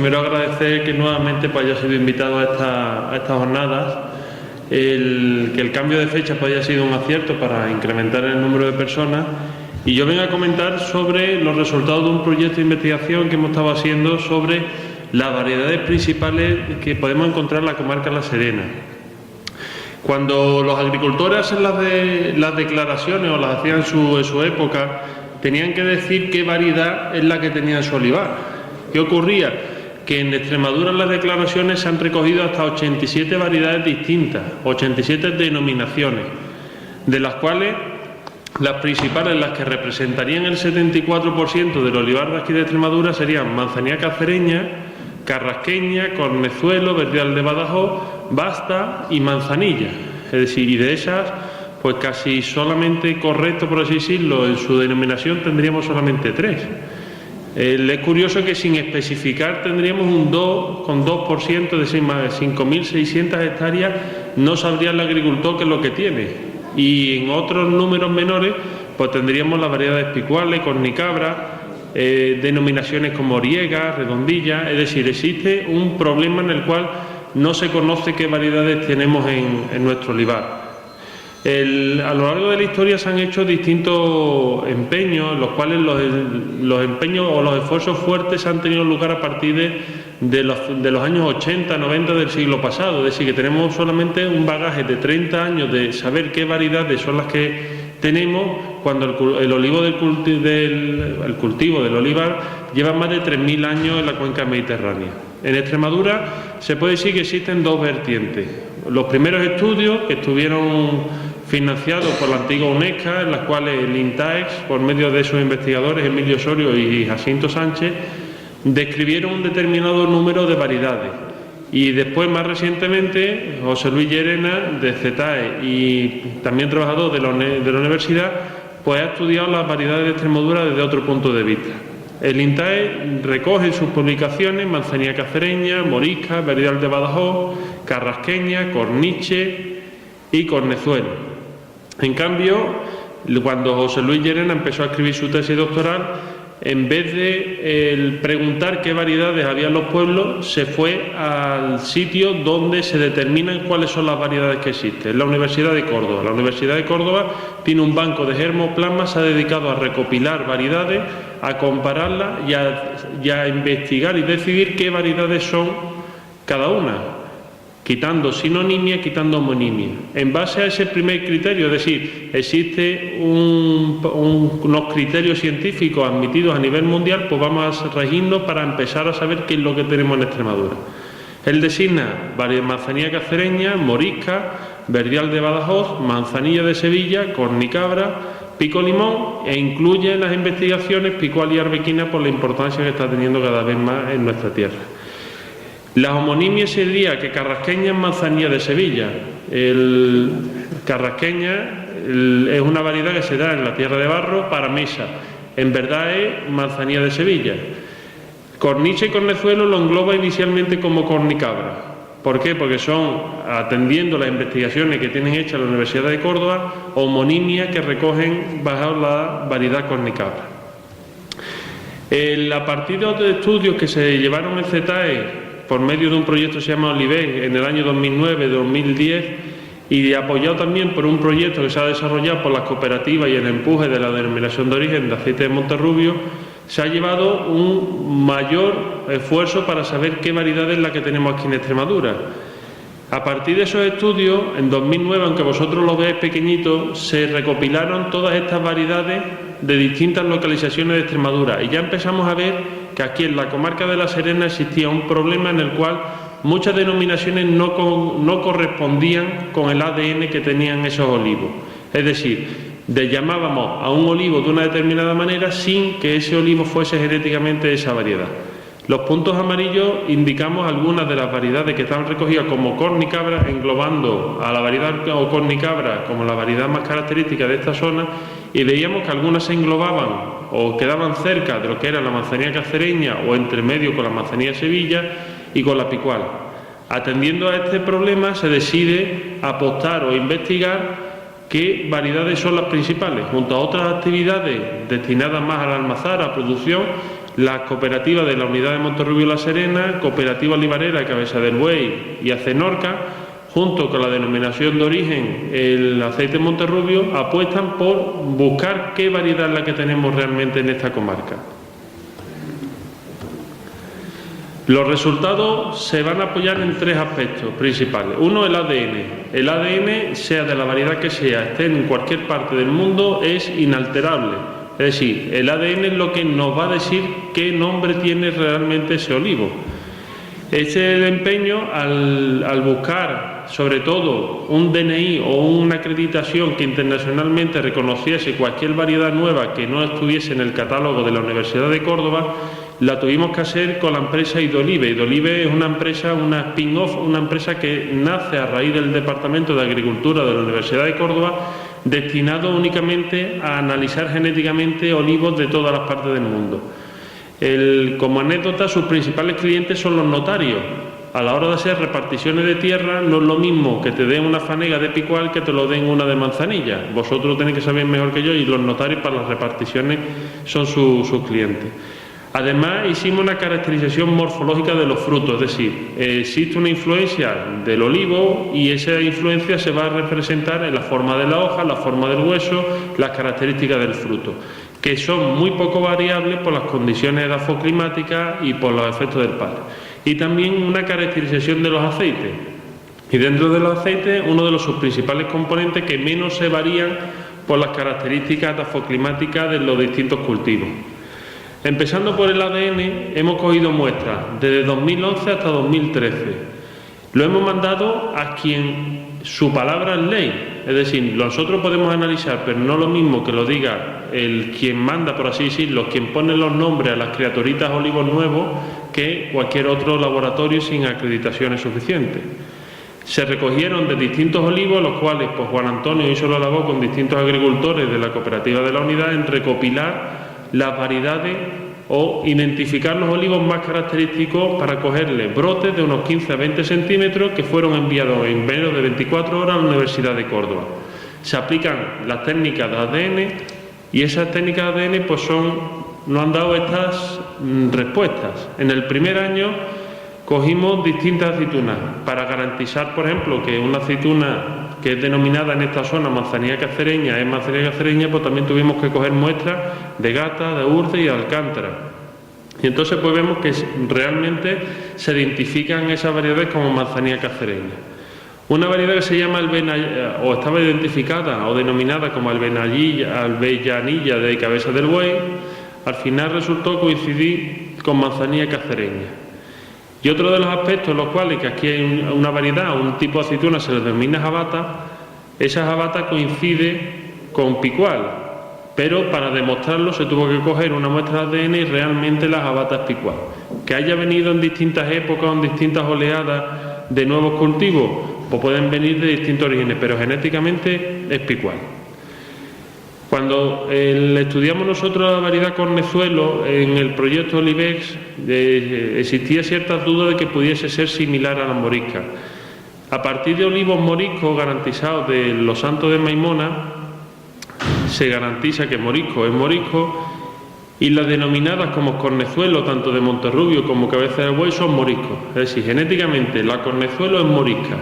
primero agradecer que nuevamente pues, haya sido invitado a estas jornadas, que el cambio de fecha pues, haya sido un acierto para incrementar el número de personas, y yo vengo a comentar sobre los resultados de un proyecto de investigación que hemos estado haciendo sobre las variedades principales que podemos encontrar en la comarca de La Serena. Cuando los agricultores hacen las declaraciones o las hacían en su época, tenían que decir qué variedad es la que tenía en su olivar. ¿Qué ocurría? Que en Extremadura en las declaraciones se han recogido hasta 87 variedades distintas, 87 denominaciones, de las cuales las principales, las que representarían el 74% del olivar de aquí de Extremadura, serían manzanilla cacereña, carrasqueña, cornezuelo, verdial de Badajoz, basta y manzanilla. Es decir, y de esas, pues casi solamente correcto, por así decirlo, en su denominación tendríamos solamente 3. Es curioso que sin especificar tendríamos un 2% de 5.600 hectáreas, no sabría el agricultor qué es lo que tiene. Y en otros números menores, pues tendríamos las variedades picuales, cornicabra, denominaciones como oriega, redondilla. Es decir, existe un problema en el cual no se conoce qué variedades tenemos en nuestro olivar. A lo largo de la historia se han hecho distintos empeños, en los cuales los empeños o los esfuerzos fuertes han tenido lugar a partir de los años 80, 90 del siglo pasado. Es decir, que tenemos solamente un bagaje de 30 años de saber qué variedades son las que tenemos, cuando el cultivo del olivar lleva más de 3.000 años en la cuenca mediterránea. En Extremadura se puede decir que existen 2 vertientes. Los primeros estudios, que estuvieron financiados por la antigua UNESCA, en las cuales el INTAEX, por medio de sus investigadores Emilio Osorio y Jacinto Sánchez, describieron un determinado número de variedades. Y después, más recientemente, José Luis Llerena, de CETAE y también trabajador de la universidad, pues ha estudiado las variedades de Extremadura desde otro punto de vista. El INTAE recoge en sus publicaciones manzanilla cacereña, morisca, verdial de Badajoz, carrasqueña, corniche y cornezuelo. En cambio, cuando José Luis Llerena empezó a escribir su tesis doctoral, en vez de preguntar qué variedades había en los pueblos, se fue al sitio donde se determinan cuáles son las variedades que existen, la Universidad de Córdoba. La Universidad de Córdoba tiene un banco de germoplasma, se ha dedicado a recopilar variedades, a compararlas y a investigar y decidir qué variedades son cada una, quitando sinonimia, quitando homonimia. En base a ese primer criterio, es decir, existe unos criterios científicos admitidos a nivel mundial, pues vamos a regirnos para empezar a saber qué es lo que tenemos en Extremadura. Él designa manzanilla cacereña, morisca, verdial de Badajoz, manzanilla de Sevilla, cornicabra, pico limón, e incluye en las investigaciones picual y arbequina por la importancia que está teniendo cada vez más en nuestra tierra. La homonimia sería que carrasqueña es manzanilla de Sevilla. El carrasqueña es una variedad que se da en la tierra de barro para mesa. En verdad es manzanilla de Sevilla. Corniche y cornezuelo lo engloba inicialmente como cornicabra. ¿Por qué? Porque son, atendiendo las investigaciones que tienen hechas la Universidad de Córdoba, homonimias que recogen bajo la variedad cornicabra. A partir de otros estudios que se llevaron en CETAE, por medio de un proyecto que se llama Oliver en el año 2009-2010, y apoyado también por un proyecto que se ha desarrollado por las cooperativas y el empuje de la denominación de origen de aceite de Monterrubio, se ha llevado un mayor esfuerzo para saber qué variedad es la que tenemos aquí en Extremadura. A partir de esos estudios, en 2009, aunque vosotros lo veáis pequeñito, se recopilaron todas estas variedades de distintas localizaciones de Extremadura, y ya empezamos a ver que aquí en la comarca de La Serena existía un problema en el cual muchas denominaciones no correspondían con el ADN que tenían esos olivos. Es decir, llamábamos a un olivo de una determinada manera sin que ese olivo fuese genéticamente de esa variedad. Los puntos amarillos indicamos algunas de las variedades que están recogidas como cornicabra, englobando a la variedad cornicabra como la variedad más característica de esta zona, y veíamos que algunas se englobaban o quedaban cerca de lo que era la manzanilla cacereña o entre medio con la manzanilla Sevilla y con la picual. Atendiendo a este problema se decide apostar o investigar qué variedades son las principales. Junto a otras actividades destinadas más al almazar, a producción, las cooperativas de la Unidad de Monterrubio La Serena, Cooperativa Olivarera Cabeza del Buey y Acenorca, junto con la denominación de origen, el aceite Monterrubio, apuestan por buscar qué variedad es la que tenemos realmente en esta comarca. Los resultados se van a apoyar en tres aspectos principales. Uno, el ADN. El ADN, sea de la variedad que sea, esté en cualquier parte del mundo, es inalterable. Es decir, el ADN es lo que nos va a decir qué nombre tiene realmente ese olivo. Ese es el empeño al buscar, sobre todo, un DNI o una acreditación que internacionalmente reconociese cualquier variedad nueva que no estuviese en el catálogo de la Universidad de Córdoba. La tuvimos que hacer con la empresa Idolive. Idolive es una empresa, una spin-off, una empresa que nace a raíz del Departamento de Agricultura de la Universidad de Córdoba, destinado únicamente a analizar genéticamente olivos de todas las partes del mundo. Como anécdota, sus principales clientes son los notarios. A la hora de hacer reparticiones de tierra, no es lo mismo que te den una fanega de picual que te lo den una de manzanilla. Vosotros tenéis que saber mejor que yo, y los notarios para las reparticiones son sus clientes. Además, hicimos una caracterización morfológica de los frutos, es decir, existe una influencia del olivo y esa influencia se va a representar en la forma de la hoja, la forma del hueso, las características del fruto, que son muy poco variables por las condiciones edafoclimáticas y por los efectos del padre. Y también una caracterización de los aceites. Y dentro de los aceites, uno de sus principales componentes que menos se varían por las características edafoclimáticas de los distintos cultivos. Empezando por el ADN, hemos cogido muestras desde 2011 hasta 2013. Lo hemos mandado a quien su palabra es ley. Es decir, nosotros podemos analizar, pero no lo mismo que lo diga quien manda, por así decirlo, quien pone los nombres a las criaturitas olivos nuevos, que cualquier otro laboratorio sin acreditaciones suficientes. Se recogieron de distintos olivos, los cuales pues, Juan Antonio hizo la labor con distintos agricultores de la cooperativa de la unidad en recopilar las variedades o identificar los olivos más característicos para cogerle brotes de unos 15 a 20 centímetros que fueron enviados en menos de 24 horas a la Universidad de Córdoba. Se aplican las técnicas de ADN y esas técnicas de ADN pues nos han dado estas respuestas. En el primer año cogimos distintas aceitunas para garantizar, por ejemplo, que una aceituna que es denominada en esta zona manzanilla cacereña, es manzanilla cacereña, pues también tuvimos que coger muestras de Gata, de Urde y de Alcántara. Y entonces pues vemos que realmente se identifican esas variedades como manzanilla cacereña. Una variedad que se llama o estaba identificada o denominada como alvellanilla de Cabeza del Buey, al final resultó coincidir con manzanilla cacereña. Y otro de los aspectos en los cuales, que aquí hay una variedad, un tipo de aceituna se le denomina jabata, esa jabata coincide con picual, pero para demostrarlo se tuvo que coger una muestra de ADN y realmente la jabata es picual. Que haya venido en distintas épocas, en distintas oleadas de nuevos cultivos, pues pueden venir de distintos orígenes, pero genéticamente es picual. Cuando estudiamos nosotros la variedad cornezuelo en el proyecto Olivex, existía ciertas dudas de que pudiese ser similar a la morisca. A partir de olivos moriscos garantizados de los Santos de Maimona, se garantiza que morisco es morisco y las denominadas como cornezuelo, tanto de Monterrubio como Cabeza del Buey, son moriscos. Es decir, genéticamente la cornezuelo es morisca.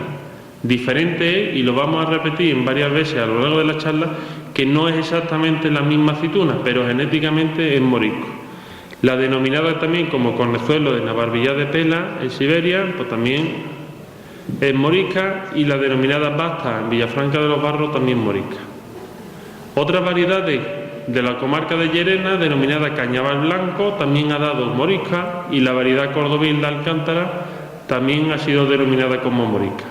Diferente es, y lo vamos a repetir en varias veces a lo largo de la charla, que no es exactamente la misma aceituna, pero genéticamente es morisco. La denominada también como cornezuelo de Navarvillar de Pela, en Siberia, pues también es morisca, y la denominada Basta en Villafranca de los Barros también morisca. Otras variedades de la comarca de Llerena, denominada Cañaval Blanco, también ha dado morisca, y la variedad cordobés de Alcántara también ha sido denominada como morisca.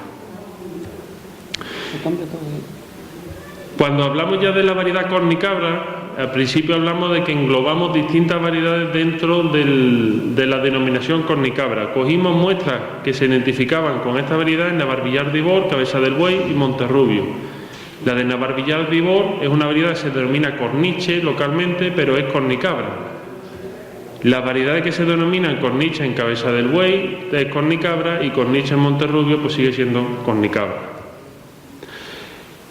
Cuando hablamos ya de la variedad cornicabra, al principio hablamos de que englobamos distintas variedades dentro de la denominación cornicabra. Cogimos muestras que se identificaban con esta variedad en Navarvillar de Ibor, Cabeza del Buey y Monterrubio. La de Navarvillar de Ibor es una variedad que se denomina corniche localmente, pero es cornicabra. Las variedades que se denominan corniche en Cabeza del Buey es cornicabra, y corniche en Monterrubio pues sigue siendo cornicabra.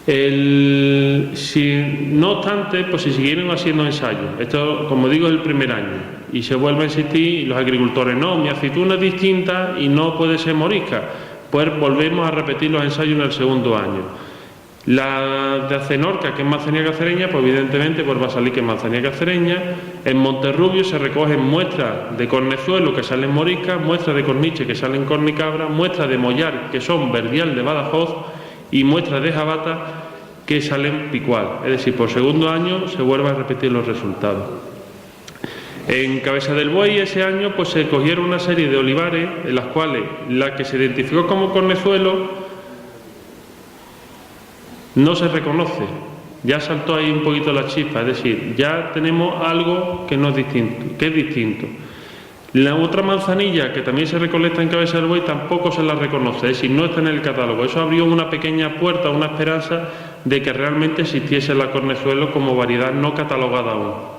No obstante, pues se siguieron haciendo ensayos. Esto, como digo, es el primer año. y se vuelve a insistir y los agricultores, no, mi aceituna es distinta y no puede ser morisca. Pues volvemos a repetir los ensayos en el segundo año. La de Acenorca, que es manzanilla cacereña, pues evidentemente pues va a salir que es manzanilla cacereña. En Monterrubio se recogen muestras de cornezuelo que salen moriscas, muestras de corniche que salen cornicabra, muestras de mollar que son verdial de Badajoz y muestras de jabata que salen picual. Es decir, por segundo año se vuelve a repetir los resultados. En Cabeza del Buey ese año pues se cogieron una serie de olivares en las cuales la que se identificó como cornezuelo no se reconoce, ya saltó ahí un poquito la chispa, es decir, ya tenemos algo que no es distinto, que es distinto. La otra manzanilla que también se recolecta en Cabeza del Buey tampoco se la reconoce, es decir, no está en el catálogo. Eso abrió una pequeña puerta, una esperanza de que realmente existiese la cornezuelo como variedad no catalogada aún.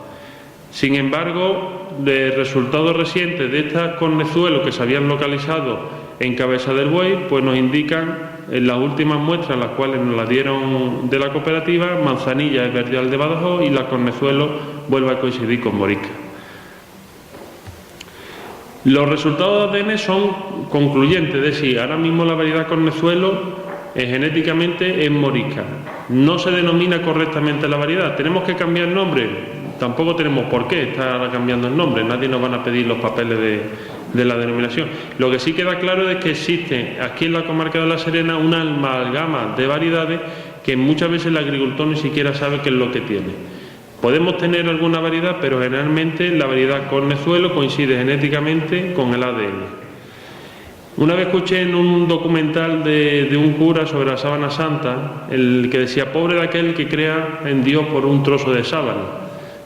Sin embargo, de resultados recientes de estas cornezuelos que se habían localizado en Cabeza del Buey, pues nos indican en las últimas muestras, las cuales nos las dieron de la cooperativa, manzanilla es verdial de Badajoz y la cornezuelo vuelve a coincidir con morisca. Los resultados de ADN son concluyentes, es decir, ahora mismo la variedad cornezuelo genéticamente es morisca. No se denomina correctamente la variedad. ¿Tenemos que cambiar el nombre? Tampoco tenemos por qué estar cambiando el nombre, nadie nos van a pedir los papeles de la denominación. Lo que sí queda claro es que existe aquí en la comarca de La Serena una amalgama de variedades que muchas veces el agricultor ni siquiera sabe qué es lo que tiene. Podemos tener alguna variedad, pero generalmente la variedad cornezuelo coincide genéticamente con el ADN. Una vez escuché en un documental de un cura sobre la sábana santa, el que decía, pobre de aquel que crea en Dios por un trozo de sábana.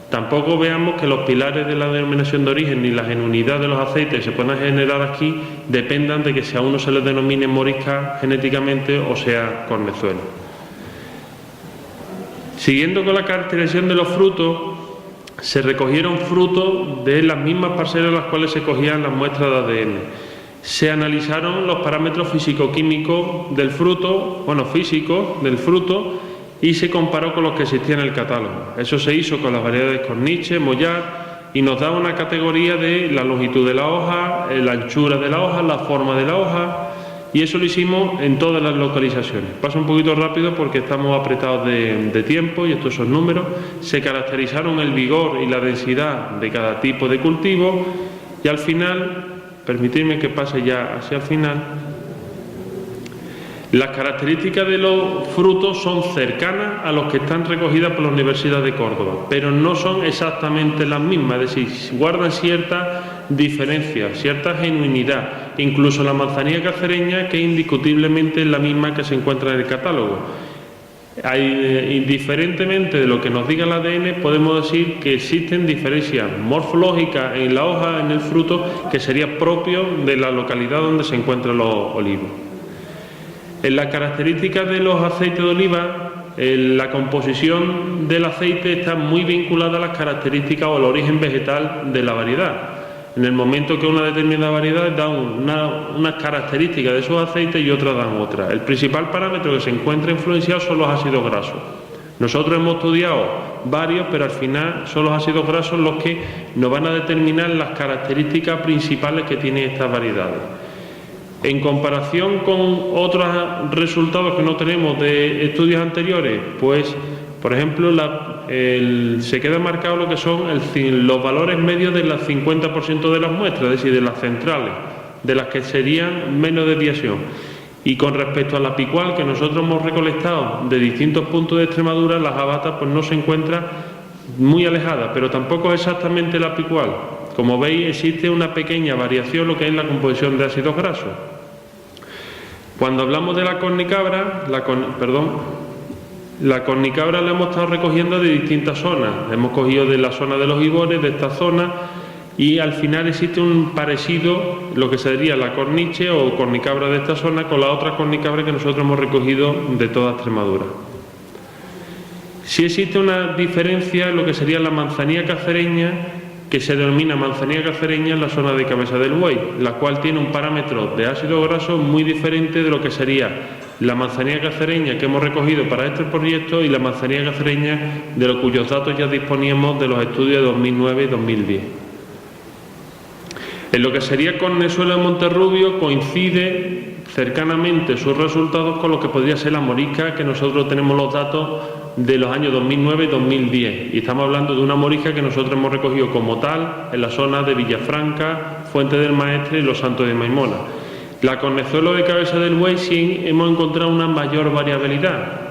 Tampoco veamos que los pilares de la denominación de origen ni la genuinidad de los aceites que se puedan generar aquí dependan de que si a uno se le denomine morisca genéticamente o sea cornezuelo. Siguiendo con la caracterización de los frutos, se recogieron frutos de las mismas parcelas en las cuales se cogían las muestras de ADN. Se analizaron los parámetros físico-químicos del fruto, físicos del fruto, y se comparó con los que existían en el catálogo. Eso se hizo con las variedades corniche, mollar, y nos da una categoría de la longitud de la hoja, la anchura de la hoja, la forma de la hoja, y eso lo hicimos en todas las localizaciones. Paso un poquito rápido porque estamos apretados de tiempo y estos son números. Se caracterizaron el vigor y la densidad de cada tipo de cultivo y al final, permitidme que pase ya hacia el final, las características de los frutos son cercanas a los que están recogidas por la Universidad de Córdoba, pero no son exactamente las mismas, es decir, guardan cierta diferencia, cierta genuinidad, incluso la manzanilla cacereña, que indiscutiblemente es la misma que se encuentra en el catálogo. Indiferentemente de lo que nos diga el ADN, podemos decir que existen diferencias morfológicas en la hoja, en el fruto, que sería propio de la localidad donde se encuentran los olivos. En las características de los aceites de oliva, la composición del aceite está muy vinculada a las características o al origen vegetal de la variedad. En el momento que una determinada variedad da unas características de esos aceites y otras dan otras. El principal parámetro que se encuentra influenciado son los ácidos grasos. Nosotros hemos estudiado varios, pero al final son los ácidos grasos los que nos van a determinar las características principales que tienen estas variedades. En comparación con otros resultados que no tenemos de estudios anteriores, pues, por ejemplo, se queda marcado lo que son los valores medios del 50% de las muestras, es decir, de las centrales, de las que serían menos desviación. Y con respecto a la picual que nosotros hemos recolectado de distintos puntos de Extremadura, la jabata pues no se encuentra muy alejada, pero tampoco es exactamente la picual. Como veis, existe una pequeña variación lo que es la composición de ácidos grasos. Cuando hablamos de la cornicabra, la cornicabra la hemos estado recogiendo de distintas zonas. Hemos cogido de la zona de los Ibores, de esta zona, y al final existe un parecido, lo que sería la corniche o cornicabra de esta zona, con la otra cornicabra que nosotros hemos recogido de toda Extremadura. Sí existe una diferencia en lo que sería la manzanilla cacereña, que se denomina manzanilla cacereña en la zona de Cabeza del Buey, la cual tiene un parámetro de ácido graso muy diferente de lo que sería la manzanilla cacereña que hemos recogido para este proyecto y la manzanilla cacereña de los cuyos datos ya disponíamos de los estudios de 2009 y 2010. En lo que sería Cornezuelo de Monterrubio coincide cercanamente sus resultados con lo que podría ser la morisca, que nosotros tenemos los datos de los años 2009 y 2010. Y estamos hablando de una morisca que nosotros hemos recogido como tal en la zona de Villafranca, Fuente del Maestre y Los Santos de Maimona. La Cornezuelo de Cabeza del Buey sí hemos encontrado una mayor variabilidad.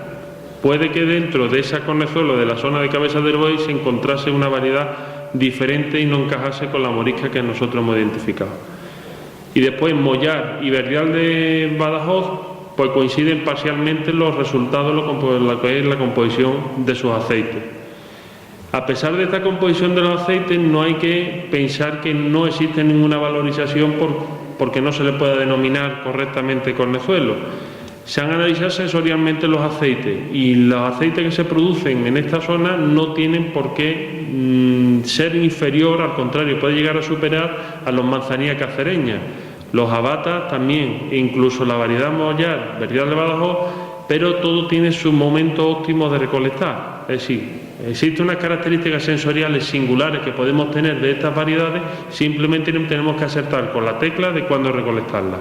Puede que dentro de esa Cornezuelo de la zona de Cabeza del Buey se encontrase una variedad diferente y no encajase con la morisca que nosotros hemos identificado. Y después Mollar y Verdial de Badajoz pues coinciden parcialmente los resultados de lo que es la composición de sus aceites. A pesar de esta composición de los aceites, no hay que pensar que no existe ninguna valorización porque no se le pueda denominar correctamente cornezuelo. Se han analizado sensorialmente los aceites y los aceites que se producen en esta zona no tienen por qué ser inferior, al contrario, puede llegar a superar a los manzanilla cacereñas, los abatas también, e incluso la variedad Mollar, Verdial de Badajoz, pero todo tiene su momento óptimo de recolectar. Es decir, existen unas características sensoriales singulares que podemos tener de estas variedades, simplemente tenemos que acertar con la tecla de cuándo recolectarlas.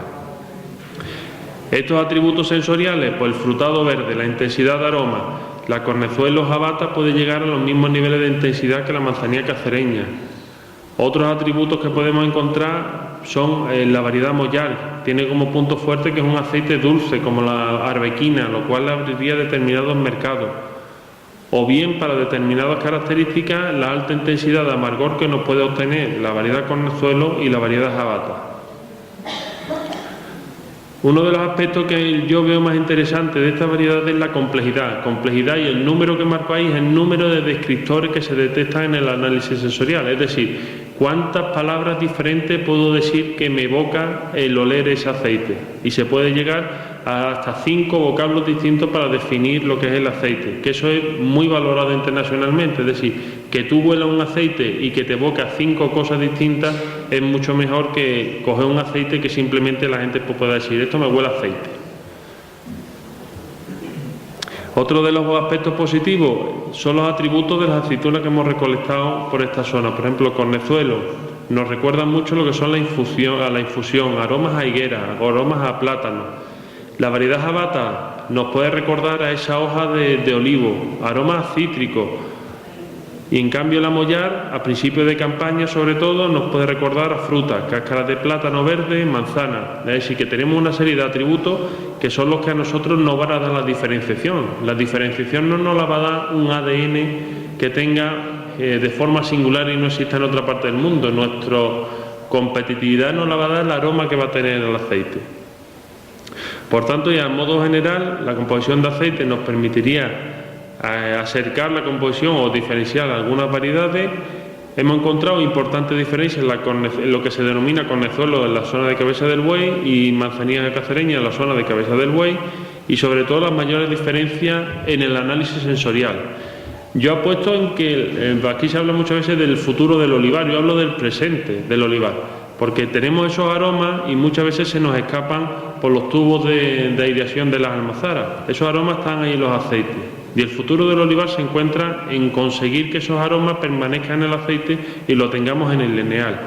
Estos atributos sensoriales, pues el frutado verde, la intensidad de aroma, la cornezuelo jabata puede llegar a los mismos niveles de intensidad que la manzanilla cacereña. Otros atributos que podemos encontrar son la variedad Mollar, tiene como punto fuerte que es un aceite dulce como la arbequina, lo cual abriría determinados mercados. O bien para determinadas características la alta intensidad de amargor que nos puede obtener la variedad cornezuelo y la variedad jabata. Uno de los aspectos que yo veo más interesante de esta variedad es la complejidad. Complejidad, y el número que marco ahí es el número de descriptores que se detectan en el análisis sensorial. Es decir, cuántas palabras diferentes puedo decir que me evoca el oler ese aceite. Y se puede llegar a hasta 5 vocablos distintos para definir lo que es el aceite. Que eso es muy valorado internacionalmente. Es decir, que tú huelas un aceite y que te evoca 5 cosas distintas es mucho mejor que coger un aceite que simplemente la gente pueda decir, esto me huele a aceite. Otro de los aspectos positivos son los atributos de las aceitunas que hemos recolectado por esta zona. Por ejemplo, cornezuelo nos recuerda mucho lo que son la infusión, aromas a higuera, aromas a plátano. La variedad jabata nos puede recordar a esa hoja de olivo, aromas cítricos. Y en cambio la Mollar, a principios de campaña sobre todo, nos puede recordar a frutas, cáscaras de plátano verde, manzana. Es decir, que tenemos una serie de atributos que son los que a nosotros nos van a dar la diferenciación. La diferenciación no nos la va a dar un ADN que tenga de forma singular y no exista en otra parte del mundo. Nuestra competitividad nos la va a dar el aroma que va a tener el aceite. Por tanto, y a modo general, la composición de aceite nos permitiría acercar la composición o diferenciar algunas variedades. Hemos encontrado importantes diferencias en lo que se denomina cornezuelo en la zona de Cabeza del Buey y manzanilla cacereña en la zona de Cabeza del Buey, y sobre todo las mayores diferencias en el análisis sensorial. Yo apuesto en que aquí se habla muchas veces del futuro del olivar, yo hablo del presente del olivar, porque tenemos esos aromas y muchas veces se nos escapan por los tubos de aireación de las almazaras. Esos aromas están ahí en los aceites. Y el futuro del olivar se encuentra en conseguir que esos aromas permanezcan en el aceite y lo tengamos en el lineal.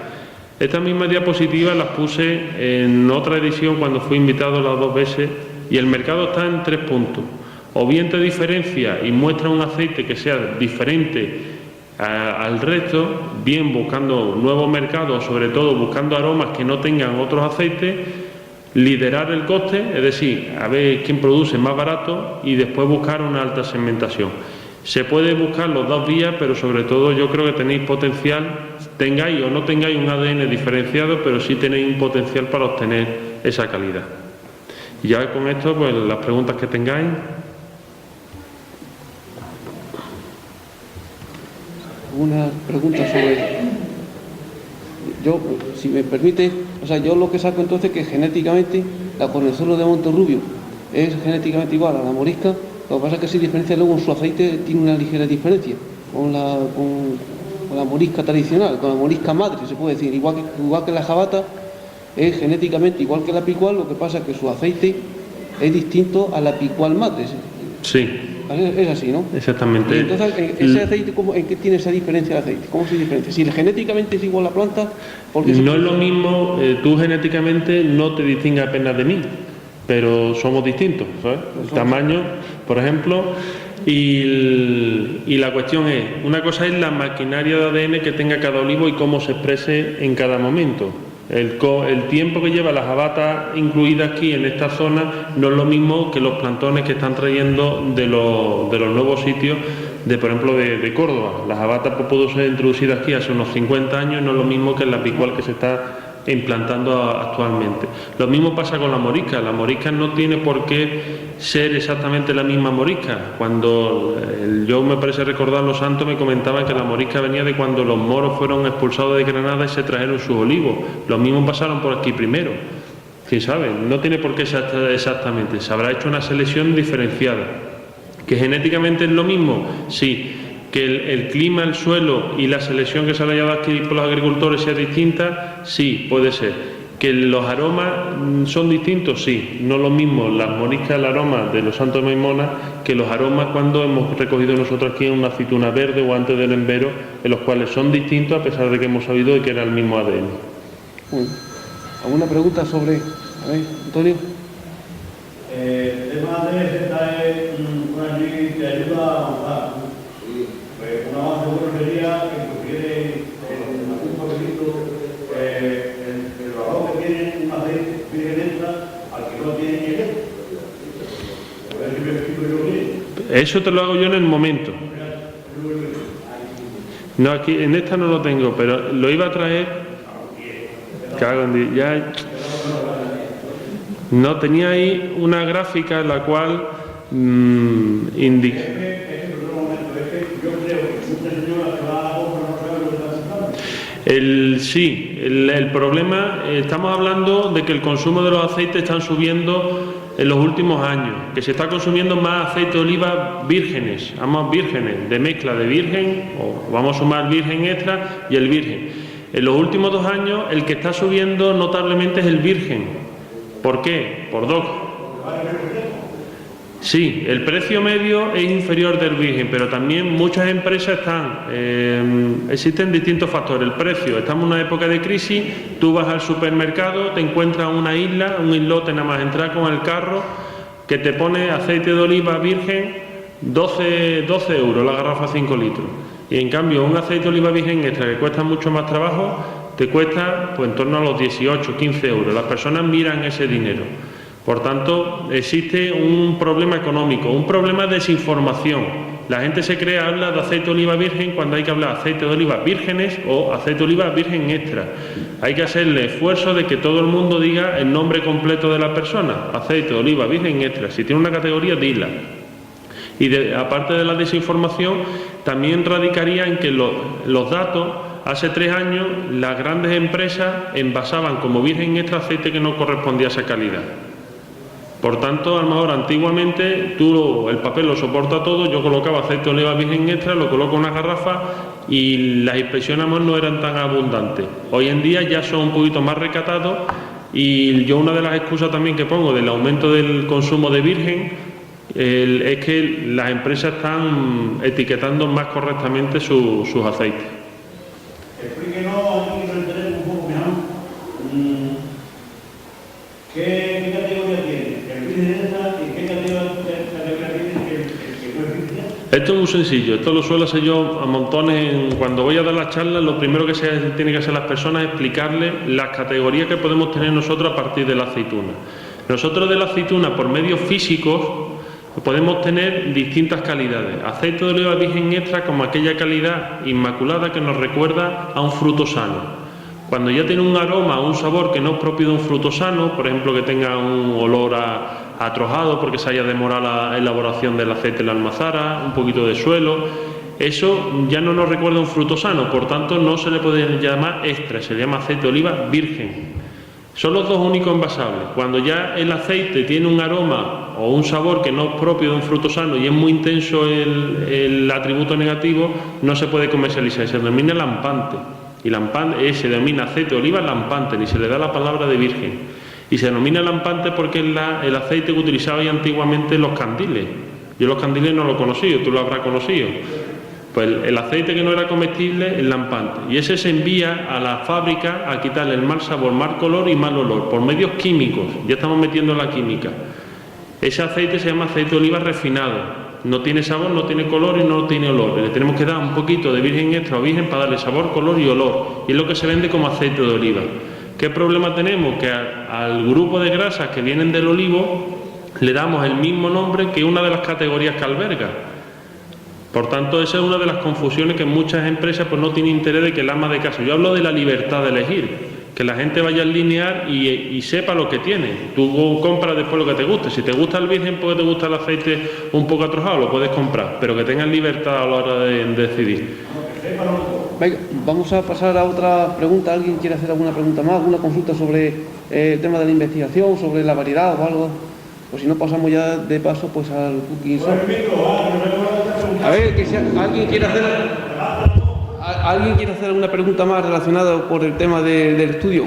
Estas mismas diapositivas las puse en otra edición cuando fui invitado las 2 veces, y el mercado está en 3 puntos. O bien te diferencia y muestra un aceite que sea diferente al resto, bien buscando nuevos mercados, sobre todo buscando aromas que no tengan otros aceites, liderar el coste, es decir, a ver quién produce más barato y después buscar una alta segmentación. Se puede buscar los 2 vías, pero sobre todo yo creo que tenéis potencial, tengáis o no tengáis un ADN diferenciado, pero sí tenéis un potencial para obtener esa calidad. Y ya con esto, pues las preguntas que tengáis. Una pregunta sobre... Yo, si me permite, o sea, yo lo que saco entonces es que genéticamente la cornezuelo de Monterrubio es genéticamente igual a la morisca. Lo que pasa es que se diferencia luego en su aceite, tiene una ligera diferencia con la morisca tradicional, con la morisca madre, se puede decir. Igual que la jabata es genéticamente igual que la picual, lo que pasa es que su aceite es distinto a la picual madre. Sí. Es así, ¿no? Exactamente. Y entonces, ¿ese aceite, en qué tiene esa diferencia de aceite? ¿Cómo se diferencia? Si genéticamente es igual la planta, porque no es lo mismo, tú genéticamente no te distingues apenas de mí, pero somos distintos, ¿sabes? El tamaño, por ejemplo, y la cuestión es, una cosa es la maquinaria de ADN que tenga cada olivo y cómo se exprese en cada momento. El tiempo que lleva la jabata incluida aquí en esta zona no es lo mismo que los plantones que están trayendo de los nuevos sitios, por ejemplo, de Córdoba. La jabata pudo ser introducida aquí hace unos 50 años y no es lo mismo que la picual que se está implantando actualmente. Lo mismo pasa con la morisca. La morisca no tiene por qué ser exactamente la misma morisca. Cuando yo me parece recordar, los santos me comentaban que la morisca venía de cuando los moros fueron expulsados de Granada y se trajeron sus olivos. Los mismos pasaron por aquí primero. ¿Quién sabe? No tiene por qué ser exactamente. Se habrá hecho una selección diferenciada. ¿Que genéticamente es lo mismo? Sí. ¿Que el clima, el suelo y la selección que se haya dado aquí por los agricultores sea distinta? Sí, puede ser. ¿Que los aromas son distintos? Sí. No lo mismo las moriscas, el aroma de los Santos de Maimona que los aromas cuando hemos recogido nosotros aquí una aceituna verde o antes del embero, en los cuales son distintos a pesar de que hemos sabido de que era el mismo ADN. ¿Alguna pregunta sobre...? A ver, Antonio. El tema de esta es una ley que ayuda a avanzar. Una base buena sería que tuviera en algún papelito el valor que tiene un aceite virgen extra al que no tiene ni el. A ver si me explico yo bien. Eso te lo hago yo en el momento. No, aquí en esta no lo tengo, pero lo iba a traer. Cago en ya. No, tenía ahí una gráfica en la cual indica. El problema, estamos hablando de que el consumo de los aceites están subiendo en los últimos años, que se está consumiendo más aceite de oliva vírgenes, ambos vírgenes, de mezcla de virgen, o vamos a sumar virgen extra y el virgen. En los últimos 2 años, el que está subiendo notablemente es el virgen. ¿Por qué? Por dos. Sí, el precio medio es inferior del virgen, pero también muchas empresas existen distintos factores. El precio, estamos en una época de crisis, tú vas al supermercado, te encuentras una isla, un islote nada más entrar con el carro, que te pone aceite de oliva virgen 12 euros la garrafa 5 litros. Y en cambio un aceite de oliva virgen extra que cuesta mucho más trabajo, te cuesta pues en torno a los 18, 15 euros. Las personas miran ese dinero. Por tanto, existe un problema económico, un problema de desinformación. La gente se cree, habla de aceite de oliva virgen cuando hay que hablar de aceite de oliva vírgenes o aceite de oliva virgen extra. Hay que hacer el esfuerzo de que todo el mundo diga el nombre completo de la persona, aceite de oliva virgen extra. Si tiene una categoría, dila. Y aparte de la desinformación, también radicaría en que los datos, hace 3 años, las grandes empresas envasaban como virgen extra aceite que no correspondía a esa calidad. Por tanto, a lo mejor antiguamente el papel lo soporta todo, yo colocaba aceite de oliva virgen extra, lo coloco en una garrafa y las inspecciones no eran tan abundantes. Hoy en día ya son un poquito más recatados y yo una de las excusas también que pongo del aumento del consumo de virgen es que las empresas están etiquetando más correctamente sus aceites. Explíquenos, aquí que lo entendemos un poco mejor. ¿Qué categoría tiene? ¿El virgen extra y qué categoría tiene el que no es virgen? Esto es muy sencillo, esto lo suelo hacer yo a montones. Cuando voy a dar las charlas, lo primero que se tiene que hacer las personas es explicarles las categorías que podemos tener nosotros a partir de la aceituna. Nosotros de la aceituna, por medios físicos, podemos tener distintas calidades. Aceite de oliva virgen extra como aquella calidad inmaculada que nos recuerda a un fruto sano. Cuando ya tiene un aroma o un sabor que no es propio de un fruto sano, por ejemplo que tenga un olor a trojado porque se haya demorado la elaboración del aceite de la almazara, un poquito de suelo, eso ya no nos recuerda a un fruto sano, por tanto no se le puede llamar extra, se le llama aceite de oliva virgen. Son los dos únicos envasables. Cuando ya el aceite tiene un aroma o un sabor que no es propio de un fruto sano y es muy intenso el atributo negativo, no se puede comercializar, se denomina lampante. Y se denomina aceite de oliva lampante, ni se le da la palabra de virgen. Y se denomina lampante porque es el aceite que utilizaban antiguamente los candiles. Yo los candiles no lo he conocido, tú lo habrás conocido. Pues el aceite que no era comestible es lampante, y ese se envía a la fábrica a quitarle el mal sabor, mal color y mal olor por medios químicos. Ya estamos metiendo la química. Ese aceite se llama aceite de oliva refinado, no tiene sabor, no tiene color y no tiene olor. Le tenemos que dar un poquito de virgen extra o virgen para darle sabor, color y olor, y es lo que se vende como aceite de oliva. ¿Qué problema tenemos? Que al grupo de grasas que vienen del olivo le damos el mismo nombre que una de las categorías que alberga. Por tanto, esa es una de las confusiones que muchas empresas pues no tienen interés de que el ama de casa. Yo hablo de la libertad de elegir, que la gente vaya al linear y sepa lo que tiene. Tú compras después lo que te guste. Si te gusta el virgen porque te gusta el aceite un poco atrojado, lo puedes comprar, pero que tengas libertad a la hora de decidir. Venga, vamos a pasar a otra pregunta. ¿Alguien quiere hacer alguna pregunta más? ¿Alguna consulta sobre el tema de la investigación, sobre la variedad o algo? Pues si no, pasamos ya de paso pues al cooking soft. A ver, que si alguien quiere hacer alguna pregunta más relacionada por el tema del estudio,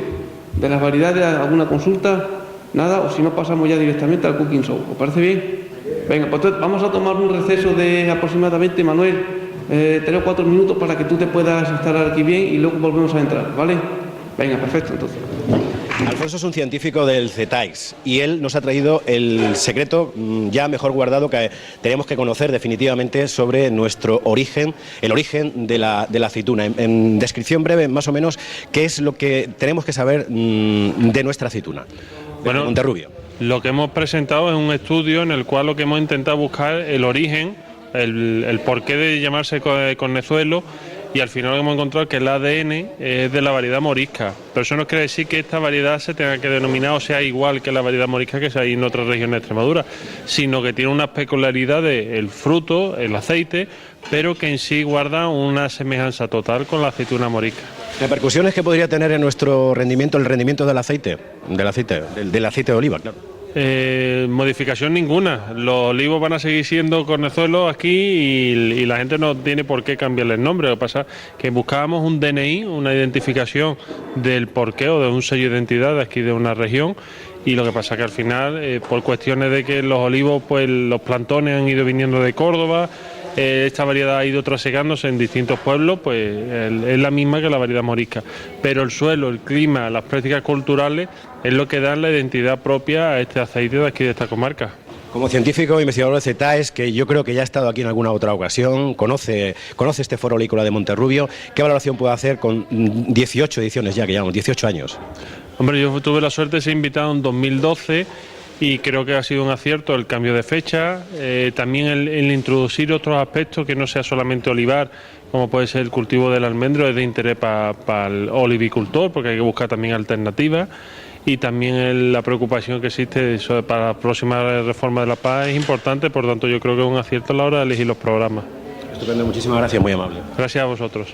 de las variedades, alguna consulta, nada, o si no, pasamos ya directamente al cooking show. ¿Os parece bien? Venga, pues entonces vamos a tomar un receso de aproximadamente, Manuel, 3 o 4 minutos para que tú te puedas instalar aquí bien y luego volvemos a entrar, ¿vale? Venga, perfecto, entonces. Alfonso es un científico del CETAIS y él nos ha traído el secreto ya mejor guardado que tenemos que conocer definitivamente sobre nuestro origen, el origen de la aceituna. En descripción breve, más o menos, ¿qué es lo que tenemos que saber de nuestra aceituna? Bueno, Monterrubio. Lo que hemos presentado es un estudio en el cual lo que hemos intentado buscar el origen, el porqué de llamarse cornezuelo. Y al final hemos encontrado que el ADN es de la variedad morisca, pero eso no quiere decir que esta variedad se tenga que denominar o sea igual que la variedad morisca que hay en otras regiones de Extremadura, sino que tiene unas peculiaridades, el fruto, el aceite, pero que en sí guarda una semejanza total con la aceituna morisca. ¿Repercusiones que podría tener en nuestro rendimiento, el rendimiento del aceite de oliva, claro? Modificación ninguna. Los olivos van a seguir siendo cornezuelos aquí y la gente no tiene por qué cambiarle el nombre. Lo que pasa es que buscábamos un DNI, una identificación del porqué o de un sello de identidad de aquí de una región, y lo que pasa es que al final, por cuestiones de que los olivos, pues los plantones han ido viniendo de Córdoba, esta variedad ha ido trasegándose en distintos pueblos, pues es la misma que la variedad morisca, pero el suelo, el clima, las prácticas culturales es lo que dan la identidad propia a este aceite de aquí de esta comarca. Como científico investigador de CETAIS, que yo creo que ya ha estado aquí en alguna otra ocasión, conoce este foro olícola de Monterrubio, ¿qué valoración puede hacer con 18 ediciones ya, que llevamos 18 años? Hombre, yo tuve la suerte de ser invitado en 2012 y creo que ha sido un acierto el cambio de fecha, también el introducir otros aspectos que no sea solamente olivar, como puede ser el cultivo del almendro, es de interés para el olivicultor, porque hay que buscar también alternativas, y también la preocupación que existe para la próxima reforma de la paz es importante, por tanto yo creo que es un acierto a la hora de elegir los programas. Estupendo, muchísimas gracias, muy amable. Gracias a vosotros.